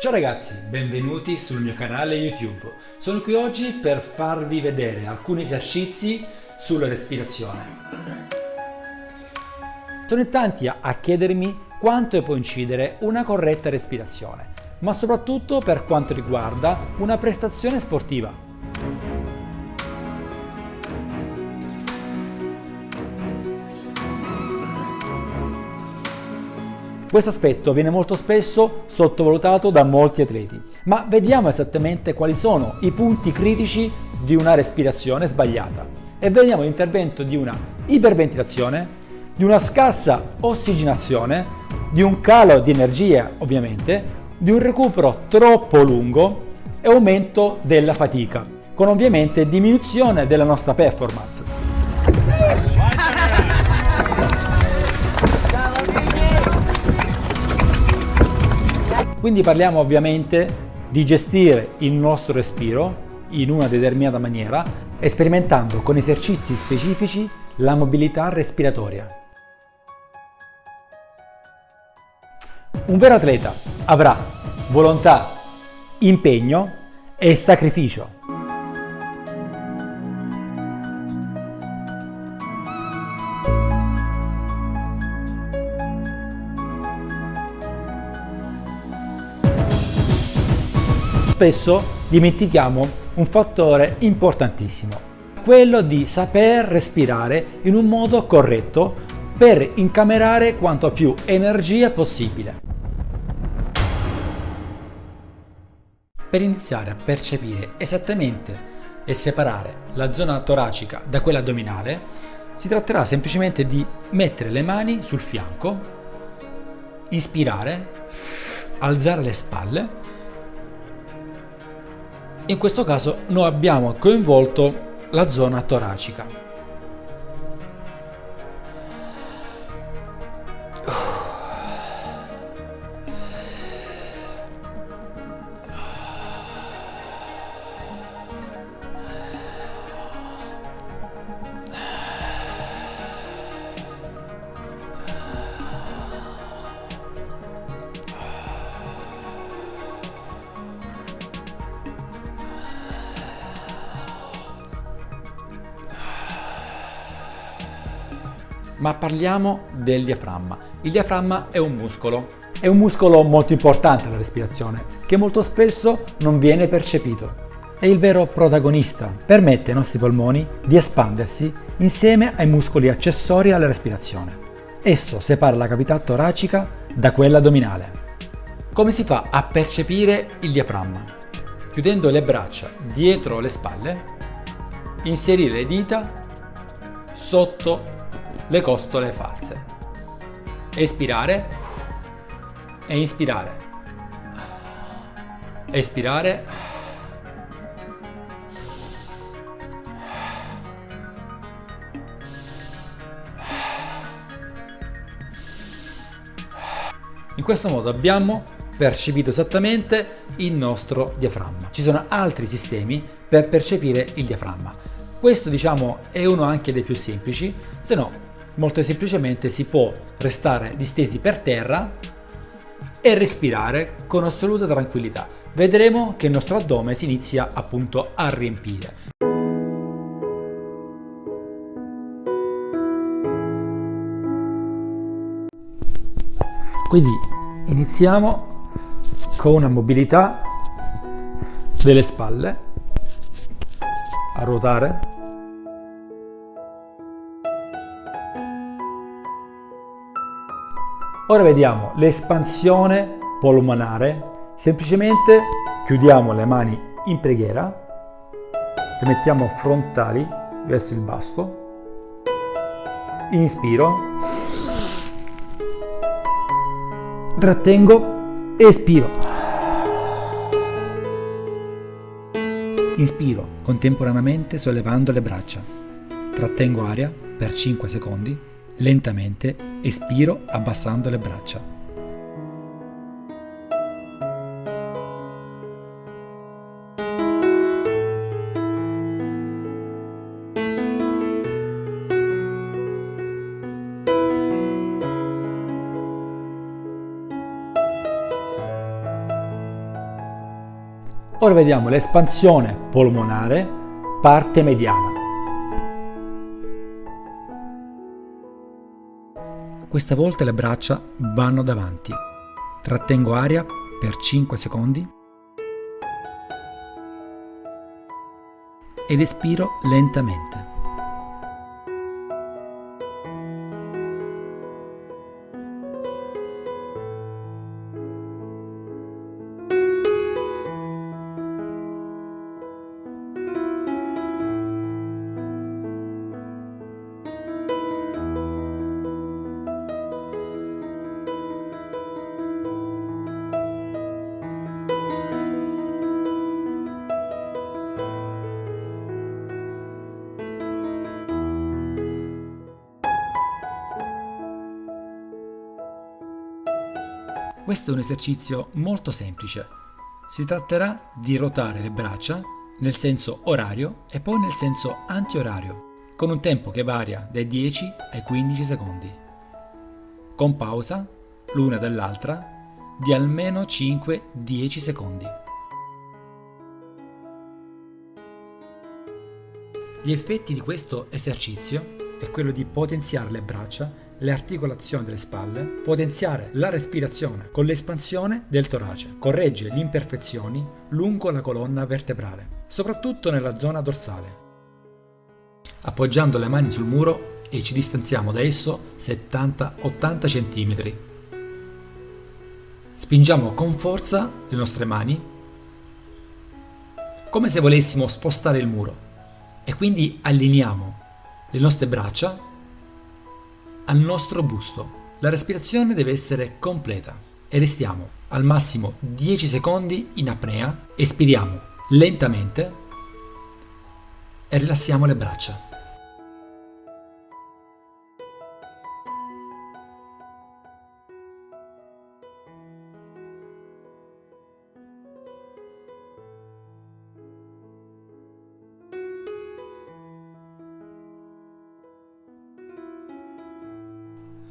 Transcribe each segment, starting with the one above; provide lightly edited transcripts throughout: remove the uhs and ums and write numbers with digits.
Ciao ragazzi, benvenuti sul mio canale YouTube. Sono qui oggi per farvi vedere alcuni esercizi sulla respirazione. Sono in tanti a chiedermi quanto può incidere una corretta respirazione, ma soprattutto per quanto riguarda una prestazione sportiva. Questo aspetto viene molto spesso sottovalutato da molti atleti, ma vediamo esattamente quali sono i punti critici di una respirazione sbagliata e vediamo l'intervento di una iperventilazione, di una scarsa ossigenazione, di un calo di energia ovviamente, di un recupero troppo lungo e aumento della fatica, con ovviamente diminuzione della nostra performance. Quindi parliamo ovviamente di gestire il nostro respiro in una determinata maniera, sperimentando con esercizi specifici la mobilità respiratoria. Un vero atleta avrà volontà, impegno e sacrificio. Spesso dimentichiamo un fattore importantissimo, quello di saper respirare in un modo corretto per incamerare quanto più energia possibile. Per iniziare a percepire esattamente e separare la zona toracica da quella addominale, si tratterà semplicemente di mettere le mani sul fianco, inspirare, alzare le spalle. In questo caso noi abbiamo coinvolto la zona toracica. Ma parliamo del diaframma. Il diaframma è un muscolo molto importante alla respirazione, che molto spesso non viene percepito. È il vero protagonista, permette ai nostri polmoni di espandersi insieme ai muscoli accessori alla respirazione. Esso separa la cavità toracica da quella addominale. Come si fa a percepire il diaframma? Chiudendo le braccia dietro le spalle, inserire le dita sotto le costole false. Espirare e inspirare. Espirare. In questo modo abbiamo percepito esattamente il nostro diaframma. Ci sono altri sistemi per percepire il diaframma. Questo è uno anche dei più semplici, se no molto semplicemente si può restare distesi per terra e respirare con assoluta tranquillità. Vedremo che il nostro addome si inizia appunto a riempire. Quindi iniziamo con una mobilità delle spalle, a ruotare. Ora vediamo l'espansione polmonare. Semplicemente chiudiamo le mani in preghiera, le mettiamo frontali verso il basto. Inspiro, trattengo, espiro. Inspiro contemporaneamente sollevando le braccia. Trattengo aria per 5 secondi. Lentamente espiro abbassando le braccia. Ora vediamo l'espansione polmonare, parte mediana. Questa volta le braccia vanno davanti. Trattengo aria per 5 secondi ed espiro lentamente. Questo è un esercizio molto semplice. Si tratterà di ruotare le braccia nel senso orario e poi nel senso antiorario, con un tempo che varia dai 10 ai 15 secondi, con pausa l'una dall'altra di almeno 5-10 secondi. Gli effetti di questo esercizio è quello di potenziare le braccia, le articolazioni delle spalle, potenziare la respirazione con l'espansione del torace, corregge le imperfezioni lungo la colonna vertebrale, soprattutto nella zona dorsale. Appoggiando le mani sul muro e ci distanziamo da esso 70-80 cm. Spingiamo con forza le nostre mani, come se volessimo spostare il muro, e quindi allineiamo le nostre braccia al nostro busto. La respirazione deve essere completa e restiamo al massimo 10 secondi in apnea, espiriamo lentamente e rilassiamo le braccia.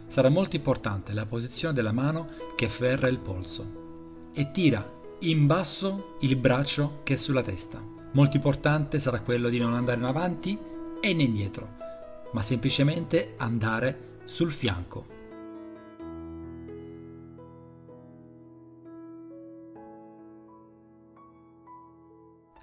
Sarà molto importante la posizione della mano che afferra il polso e tira in basso il braccio che è sulla testa. Molto importante sarà quello di non andare in avanti e né indietro, ma semplicemente andare sul fianco.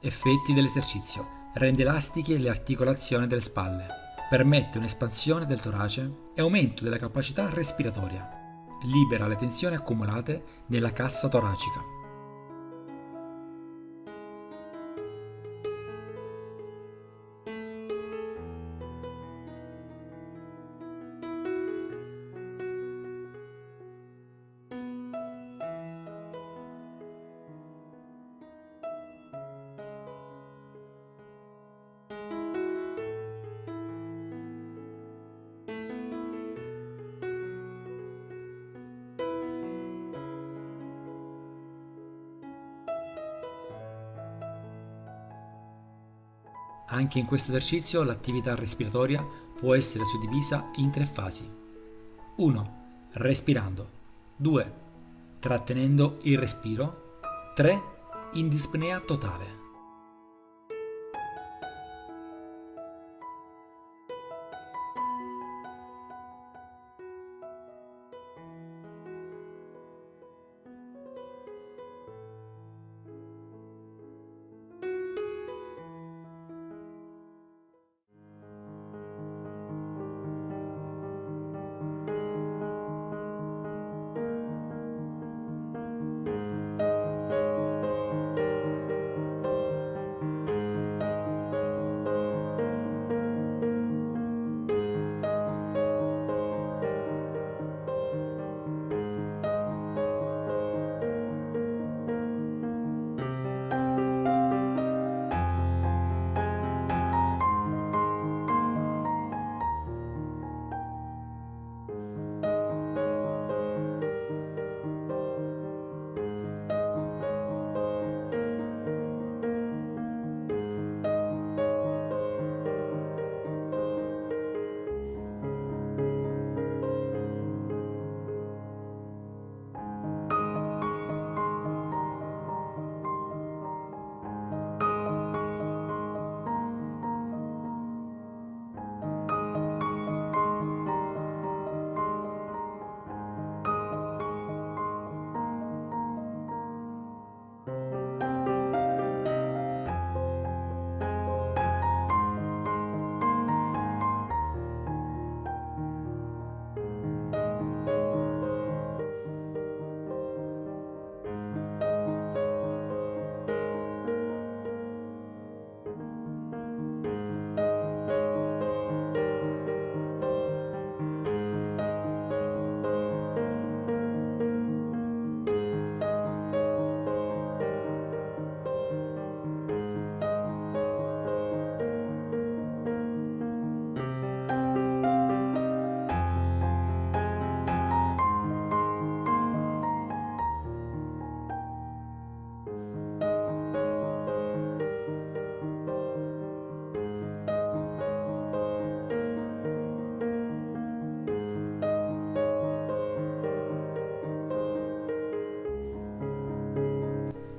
Effetti dell'esercizio. Rende elastiche le articolazioni delle spalle. Permette un'espansione del torace e aumento della capacità respiratoria. Libera le tensioni accumulate nella cassa toracica. Anche in questo esercizio l'attività respiratoria può essere suddivisa in 3 fasi. 1. Respirando. 2. Trattenendo il respiro. 3. In dispnea totale.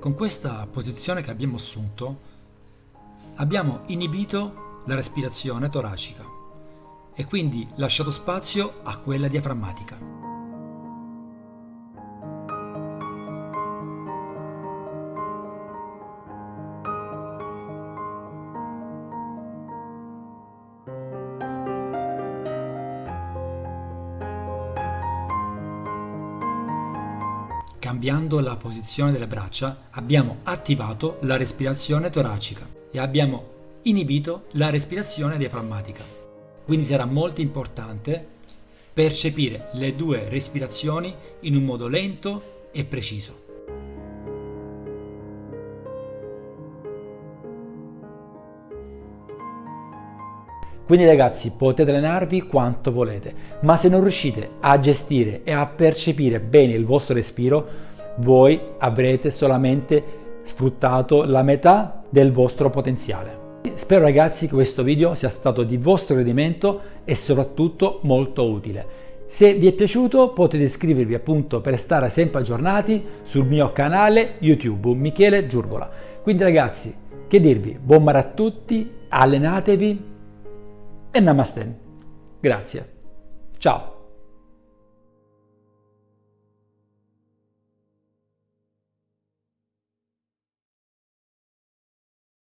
Con questa posizione che abbiamo assunto abbiamo inibito la respirazione toracica e quindi lasciato spazio a quella diaframmatica. Cambiando la posizione delle braccia abbiamo attivato la respirazione toracica e abbiamo inibito la respirazione diaframmatica. Quindi sarà molto importante percepire le due respirazioni in un modo lento e preciso. Quindi ragazzi, potete allenarvi quanto volete, ma se non riuscite a gestire e a percepire bene il vostro respiro, voi avrete solamente sfruttato la metà del vostro potenziale. Spero ragazzi che questo video sia stato di vostro gradimento e soprattutto molto utile. Se vi è piaciuto potete iscrivervi appunto per stare sempre aggiornati sul mio canale YouTube Michele Giurgola. Quindi ragazzi, che dirvi, buon mare a tutti, allenatevi e namaste. Grazie. Ciao.